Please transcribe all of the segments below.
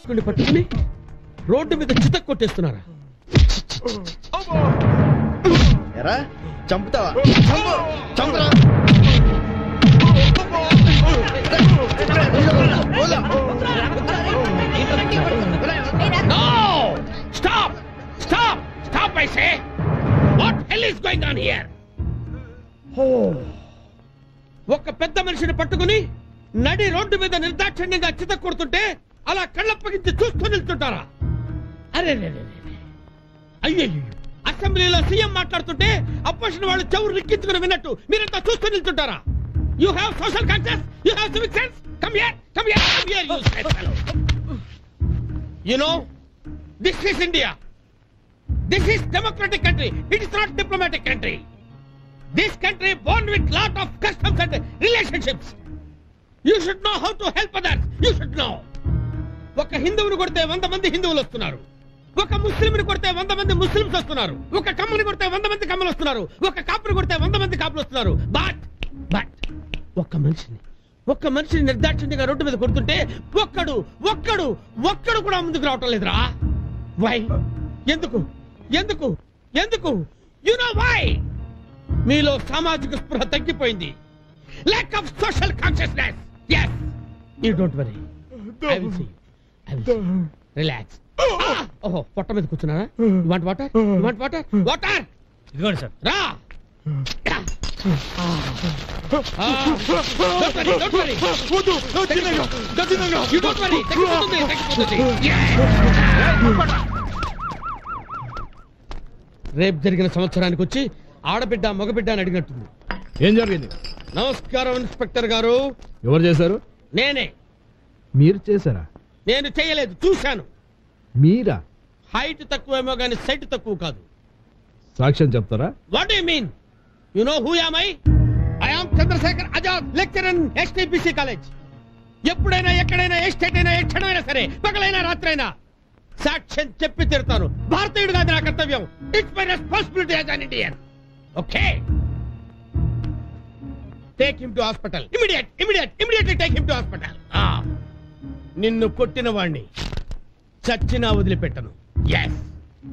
అమాయకుడిని పట్టుకుని రోడ్డు మీద చితక్ కొట్టేస్తున్నారా? ఎరా చంపుతావా? చంపురా. No! Stop! Stop! Stop, I say! What hell is going on here? ఒక పెద్ద మనిషిని పట్టుకుని నడి రోడ్డు మీద నిర్దాక్షిణ్యంగా చితక్ కొడుతుంటే అలా కళ్ళప్పగించి చూస్తూ నిల్చుంటారా? అరే అయ్యో, అసెంబ్లీలో సీఎం మాట్లాడుతుంటే అపోజిషన్ వాళ్ళు చెవులు రిక్కించుకుని విన్నట్టు మీరంతా చూస్తూ నిల్చుంటారా? You have social conscience? You have civic sense? Come here, you sad fellow. You know, this is India. This is democratic country. It is not diplomatic country. This country born with lot of customs and relationships. You should know how to help others. You should know. ఒక హిందువుని కొడితే 100 మంది హిందువులు వస్తున్నారు. ఒక ముస్లింని కొడితే 100 మంది Muslims వస్తున్నారు. ఒక కమ్మని కొడితే 100 మంది కమ్మలు వస్తున్నారు. ఒక కాపుని కొడితే 100 మంది కాపులు వస్తున్నారు. బట్ ఒక్క మనిషిని నిర్దాక్షిణ్యంగా రోడ్డు మీద కొడుతుంటే ఒక్కడు కూడా ముందుకు రావటం లేదురా. వై? ఎందుకు? You know why? మీలో సామాజిక స్పృహ తగ్గిపోయింది. lack of social consciousness. Yes, you don't worry. I will see. Relax. ఓహో, పొట్ట మీద కూర్చున్నారా? You want water? ఇదిగోండి సార్. రా. Don't worry. You don't worry. తగ్గిపోతుంది. రేపు జరిగిన సంవత్సరానికి వచ్చి ఆడబిడ్డ మగబిడ్డ అని అడిగినట్టుంది. ఏం జరిగింది? నమస్కారం ఇన్స్పెక్టర్ గారు. ఎవరు చేశారు? నేనే. మీరు చేశారా? నేను చేయలేదు, చూశాను. మీరా? హైట్ తక్కువేమో గానీ సైట్ తక్కువ కాదు. సాక్ష్యం చెప్తారా? What you mean? You know who am I am Chandrashekhar Azad, lecturer in STPC college. ఎప్పుడైనా ఎక్కడైనా ఏ స్టేట్ అయినా ఏ క్షణమైనా సరే, పగలైనా రాత్రైనా సాక్ష్యం చెప్పి తీరుతాను. భారతీయుడు కాదు నా కర్తవ్యం. It's my responsibility as an Indian. Okay, take him to hospital. Immediately take him to hospital. నిన్ను కొట్టిన వాణ్ణి చచ్చినా వదిలిపెట్టను. ఎస్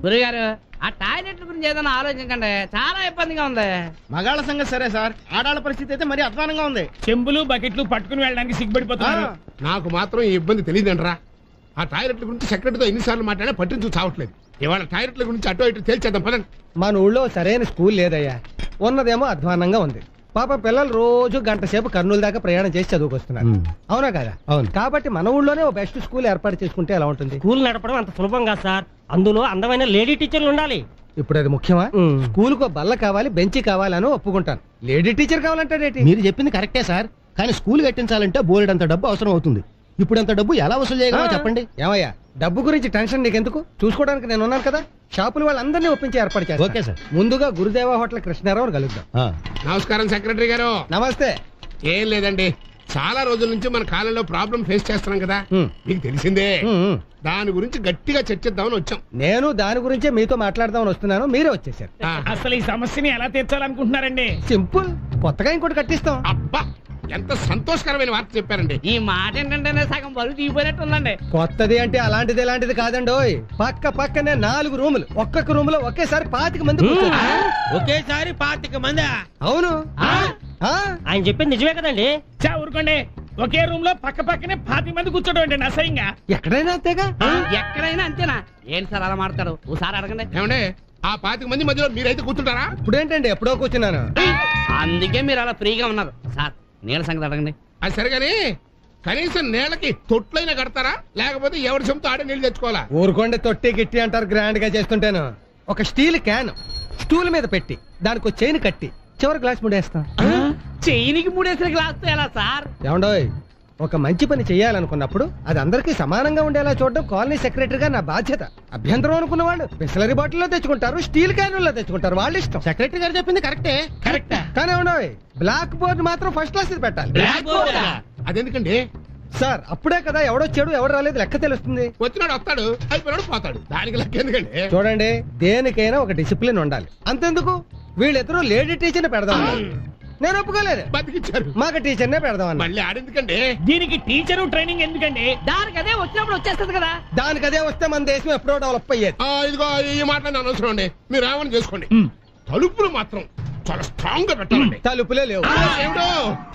గురుగారు, ఆ టాయిలెట్ల గురించి ఏదైనా ఆలోచించండి, చాలా ఇబ్బందిగా ఉంది. మగాళ్ళ సంగతి సరే సార్, ఆడాళ్ళ పరిస్థితి అయితే మరీ అధ్వానంగా ఉంది. చెంబులు బకెట్లు పట్టుకుని వెళ్ళడానికి సిగ్గుపడిపోతున్నారు. నాకు మాత్రం ఈ ఇబ్బంది తెలియదండ్రా. ఆ టాయిలెట్ల గురించి సెక్రటరీతో ఎన్నిసార్లు మాట్లాడినా పట్టించు చావట్లేదు. ఇవాళ టాయిలెట్ల గురించి అటో ఇటు తేల్చేద్దాం పదండి. మన ఊళ్ళో సరైన స్కూల్ లేదయ్యా, ఉన్నదేమో అధ్వానంగా ఉంది. పాప పిల్లలు రోజు గంట సేపు కర్నూలు దాకా ప్రయాణం చేసి చదువుకొస్తున్నారు. అవునా కదా? అవును. కాబట్టి మన ఊళ్ళోనే ఓ బెస్ట్ స్కూల్ ఏర్పాటు చేసుకుంటే ఎలా ఉంటుంది? స్కూల్ నడపడం అంత సులభం కాదు సార్, అందులో అందమైన లేడీ టీచర్లు ఉండాలి. ఇప్పుడు అది ముఖ్యమా? స్కూల్ కో బల్ల కావాలి, బెంచి కావాలని ఒప్పుకుంటాను. లేడీ టీచర్ కావాలంటే మీరు చెప్పింది కరెక్టే సార్, కానీ స్కూల్ కట్టించాలంటే బోలెడంత డబ్బు అవసరం అవుతుంది. ఇప్పుడు అంత డబ్బు ఎలా వసూలు చేయగలమో చెప్పండి. ఏమయ్యా, డబ్బు గురించి టెన్షన్ నీకెందుకు? చూసుకోవడానికి నేను ఉన్నాను కదా. షాపులు వాళ్ళందరినీ ఒప్పించి ఏర్పాటు చేస్తాను. Okay sir. ముందుగా గురుదేవ హోటల్ కృష్ణారావు కలుద్దాం. నమస్కారం సెక్రటరీ గారు. నమస్తే. ఏం లేదండి, చాలా రోజుల నుంచి మన కాలంలో ప్రాబ్లం ఫేస్ చేస్తున్నాం కదా, మీకు తెలిసిందే. దాని గురించి గట్టిగా చర్చిద్దామని వచ్చాం. నేను దాని గురించే మీతో మాట్లాడదామని వస్తున్నాను, మీరే వచ్చేసారు. అసలు ఈ సమస్యని ఎలా తీర్చాలనుకుంటున్నారండి? సింపుల్, కొత్తగా ఇంకోటి కట్టిస్తాం. అబ్బా, ఎంత సంతోషకరమైన వార్త చెప్పారండి. ఈ మాట ఏంటంటే సగం బరువు తీగిపోయినట్టు ఉందండి. కొత్తది అంటే అలాంటిది ఎలాంటిది కాదండోయ్. పక్కనే 4 రూములు, ఒక్కొక్క రూమ్ లో ఒకేసారి 25 మంది. ఒకేసారి 25 మంది? అవును. ఆయన చెప్పింది నిజమే కదండి. ఊరుకోండి, ఒకే రూమ్ లో పక్కనే 25 మంది కూర్చోడం అండి అసహ్యంగా. ఎక్కడైనా అంతేగా? ఎక్కడైనా అంతేనా? ఏంటి సార్ అలా మాడతాడు? ఒకసారి అడగండి. ఏమండే, ఆ 25 మంది మధ్యలో మీరైతే కూర్చుంటారా? ఇప్పుడేంటండి, ఎప్పుడో కూర్చున్నాను. అందుకే మీరు అలా ఫ్రీగా ఉన్నారు. సార్ నీళ్ళ సంగతి అడగండి. అది సరిగాని కనీసం నేలకి తొట్లైనా కడతారా, లేకపోతే ఎవరి సొంత ఆడే నీళ్ళు తెచ్చుకోవాలా? ఊరుకోండి, తొట్టి గిట్టి అంటారు గ్రాండ్ గా చేస్తుంటాను. ఒక స్టీల్ క్యాన్ స్టూల్ మీద పెట్టి దానికి చైన్ కట్టి చివరి గ్లాస్ ముడేస్తాం. చైనికి మూడేసిన గ్లాస్ ఎలా సార్? ఏమండోయ్, ఒక మంచి పని చేయాలనుకున్నప్పుడు అది అందరికీ సమానంగా ఉండేలా చూడడం కాలనీ సెక్రటరీగా నా బాధ్యత. అభ్యంతరం అనుకున్న వాళ్ళు బిస్లరీ బాటిల్లో తెచ్చుకుంటారు, స్టీల్ క్యాన్లో తెచ్చుకుంటారు, వాళ్ళు ఇష్టం. సెక్రటరీ గారు చెప్పింది కరెక్టే. కానీ ఏమండోయ్, బ్లాక్ బోర్డ్ మాత్రం ఫస్ట్ క్లాస్ పెట్టాలి. అదెందుకండి సార్? అప్పుడే కదా ఎవడొచ్చాడు ఎవడు రాలేదు లెక్క తెలుస్తుంది. వచ్చినాడు వస్తాడు, అయిపోయినాడు పోతాడు, దానికి లెక్క ఎందుకండి? చూడండి, దేనికైనా ఒక డిసిప్లిన్ ఉండాలి. అంతెందుకు, వీళ్ళిద్దరూ లేడీ టీచర్ని పెడదాం. నేను ఒప్పుకోలేదు. బతికిచ్చారు. మాకు టీచర్నే పెడదామని. మళ్ళీ ఆడెందుకండి? దీనికి టీచరు ట్రైనింగ్ ఎందుకండి? దానికి అదే వచ్చినప్పుడు వచ్చేస్తుంది కదా. దానికి అదే వస్తే మన దేశం ఎప్పుడో డెవలప్ అయ్యేది. ఇదిగో ఈ మాట నేను అనవసరం అండి, మీరు ఏమని చేసుకోండి. తలుపులు మాత్రం చాలా స్ట్రాంగ్ గా పెట్టాలండి. తలుపులే లేవు.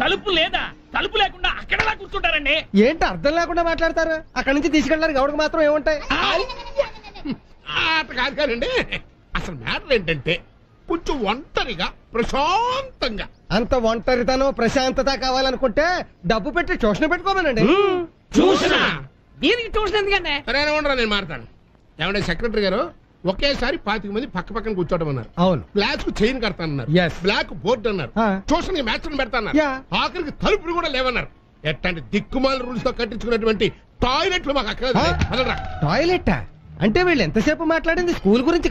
తలుపు లేదా? తలుపు లేకుండా అక్కడలా కూర్చుంటారండి. ఏంటి అర్థం లేకుండా మాట్లాడతారు? అక్కడి నుంచి తీసుకెళ్ళడానికి ఎవరికి మాత్రం ఏముంటాయి? అట్లా కాదు కానండి, అసలు మ్యాటర్ ఏంటంటే కొంచెం ఒంటరిగా ప్రశాంతంగా. అంత ఒంటరితనం ప్రశాంతత కావాలనుకుంటే డబ్బు పెట్టి ట్యూషన్ పెట్టుకోమనండి. చూసినా దీనికి ట్యూషన్ ఎందుకండి? సరే ఉండరా, నేను మాట్లాడతాను. ఏమంటే సెక్రటరీ గారు, ఒకేసారి 25 మంది పక్క పక్కన కూర్చోటమన్నారు. అవును. బ్లాక్ కు చైన్ కడతానన్నారు. Yes. బ్లాక్ బోర్డు అన్నారు. ట్యూషన్ కి మ్యాచ్ పెడతాన్నారు. Yeah. ఆఖరికి తలుపులు కూడా లేవన్నారు. ఎట్లాంటి దిక్కుమాల రూల్స్ తో కట్టించుకున్నటువంటి టాయిలెట్లు మాకు అక్కడ. టాయిలెట్ అంటే వీళ్ళు ఎంతసేపు మాట్లాడింది స్కూల్ గురించి.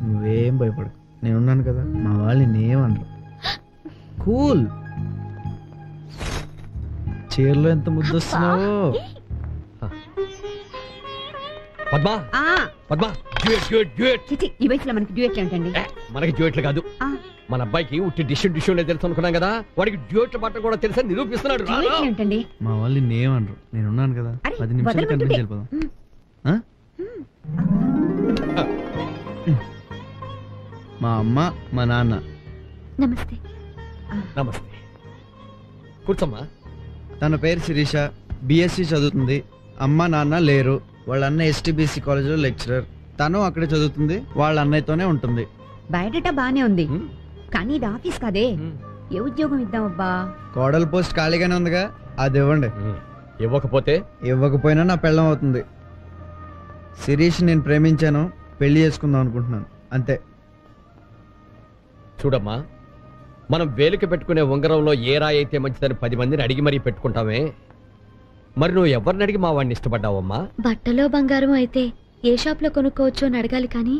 నువ్వేం భయపడు, నేనున్నాను కదా. మా వాళ్ళు నేనేమనరు. కూల్. చీరలో ఎంత ముద్దు వస్తున్నావు. పద్మా పద్మా, చిచి, ఈ వయసులో మనకి డ్యూయెట్లు ఏంటండి? మనకి డ్యూయెట్లు కాదు, మన అబ్బాయికి ఉట్టి డిష్యూన్ తెలుసు అనుకున్నాం కదా. వాడికి డ్యూయెట్లు పట్ట కూడా తెలుసా నిరూపిస్తున్నాడు. డ్యూయెట్లు ఏంటండి? మా వాళ్ళు నేనేమనరు, నేనున్నాను కదా. 10 నిమిషాలు కనిపించి వెళ్ళిపోదాం. మా అమ్మ మా నాన్న. నమస్తే. నమస్తే, కూర్చోమ్మా. తన పేరు శిరీష, బిఎస్సి చదువుతుంది. అమ్మ నాన్న లేరు. వాళ్ళ అన్న ఎస్టీబీసీ కాలేజీలో లెక్చరర్. తను అక్కడే చదువుతుంది, వాళ్ళ అన్నయ్యతోనే ఉంటుంది. బయట బానే ఉంది, కానీ ఇది ఆఫీస్ కాదే. ఏ ఉద్యోగం ఇద్దాం అబ్బా? కోడల పోస్ట్ ఖాళీగానే ఉందిగా, అది ఇవ్వండి. ఇవ్వకపోయినా నా పెళ్ళం అవుతుంది. శిరీష్ నేను ప్రేమించాను, పెళ్లి చేసుకుందాం అనుకుంటున్నాను, అంతే. చూడమ్మా, మనం వేలికి పెట్టుకునే ఉంగరంలో ఏ రాయి అయితే మంచిదని 10 మందిని అడిగి మరీ పెట్టుకుంటామే. మరి నువ్వు ఎవరిని అడిగి మా వాడిని ఇష్టపడ్డావమ్మా? బట్టలో బంగారం అయితే ఏ షాప్ లో కొనుక్కోవచ్చు అని అడగాలి, కానీ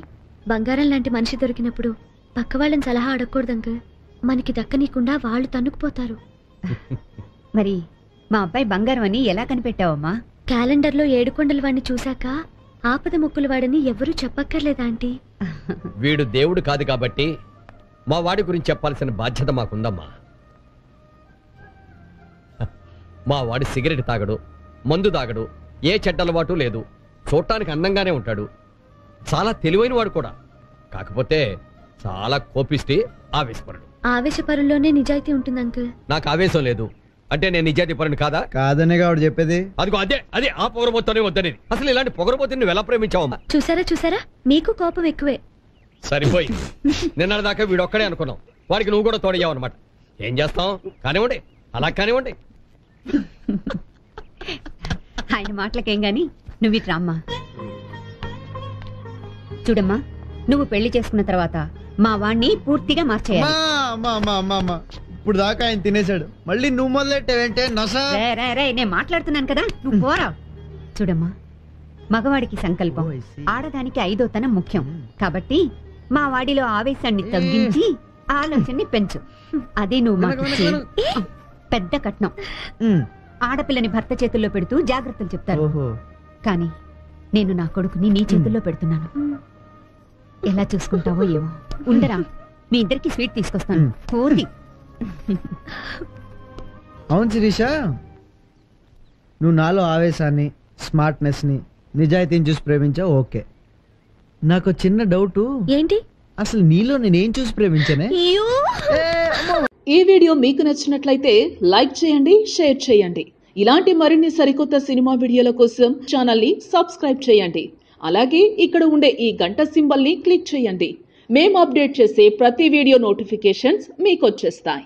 బంగారం లాంటి మనిషి దొరికినప్పుడు పక్క వాళ్ళని సలహా అడగకూడదు అంకుల్. మనకి దక్కనీయకుండా వాళ్ళు తన్నుకుపోతారు. మరి మా అబ్బాయి బంగారం అని ఎలా కనిపెట్టావమ్మా? క్యాలెండర్ లో 7 కొండల వాడిని చూశాక ఆపద మొక్కుల వాడని ఎవరూ చెప్పక్కర్లేదా ఆంటీ? వీడు దేవుడు కాదు కాబట్టి మా వాడి గురించి చెప్పాల్సిన బాధ్యత మాకుందమ్మా. మా వాడి సిగరెట్ తాగడు, మందు తాగడు, ఏ చెడ్డ అలవాటు లేదు. చూడటానికి అందంగానే ఉంటాడు, చాలా తెలివైన వాడు కూడా. కాకపోతే చాలా కోపిష్టి, ఆవేశపరుడు. ఆవేశపరుల్లోనే నిజాయితీ ఉంటుంది అంకుల్. నాకు ఆవేశం లేదు అంటే నేను నిజాయితీ పరుని కాదా? కాదనే కాదు చెప్పేది. అదిగో అదే ఆ పొగరబోతోనే వద్దనేది. అసలు ఇలాంటి పొగరబోతే నువ్వు ఎలా ప్రేమించావమ్మా? చూసారా మీకు కోపం ఎక్కువే. సరిపోయి నిన్నటిదాకా వీడొక్కడే అనుకున్నాం, వాడికి నువ్వు కూడా తోడయ్యావు అనమాట. ఏం చేస్తాం, కానివ్వండి, అలా కానివ్వండి. ఆయన మాటలకేం గాని నువ్వు ఇటు రామ్మా. చూడమ్మా, నువ్వు పెళ్లి చేసుకున్న తర్వాత మా వాణ్ణి పూర్తిగా మార్చేయాలి. ఇప్పుడు దాకా ఆయన తినేశాడు, మళ్ళీ నువ్వు మొదలెట్టావంటే నేను మాట్లాడుతున్నాను కదా, నువ్వు పోరా. చూడమ్మా, మగవాడికి సంకల్పం, ఆడదానికి 5వ తనం ముఖ్యం. కాబట్టి మా వాడిలో ఆవేశాన్ని తగ్గించి ఆలోచనని పెంచు. అదే నువ్వు మాకు పెద్ద కట్నం. ఆడపిల్లని భర్త చేతుల్లో పెడుతూ జాగ్రత్తలు చెప్తారు, కానీ నేను నా కొడుకుని నీ చేతుల్లో పెడుతున్నాను. ఎలా చూసుకుంటావో ఏమో. ఉండరా, మీ ఇద్దరికి స్వీట్ తీసుకొస్తాను. కోతి. అవును శిరీష, నువ్వు నాలో ఆవేశాన్ని, స్మార్ట్నెస్ ని, నిజాయితీని చూసి ప్రేమించావు, ఓకే. నాకు చిన్న డౌట్. ఏంటి? అసలు నీలో నేనేం చూసి ప్రేమించానే? ఈ వీడియో మీకు నచ్చినట్లయితే లైక్ చేయండి, షేర్ చేయండి. ఇలాంటి మరిన్ని సరికొత్త సినిమా వీడియోల కోసం ఛానల్ ని సబ్స్క్రైబ్ చేయండి. అలాగే ఇక్కడ ఉండే ఈ గంట సింబల్ ని క్లిక్ చేయండి. మేము అప్డేట్ చేసే ప్రతి వీడియో నోటిఫికేషన్స్ మీకు వచ్చేస్తాయి.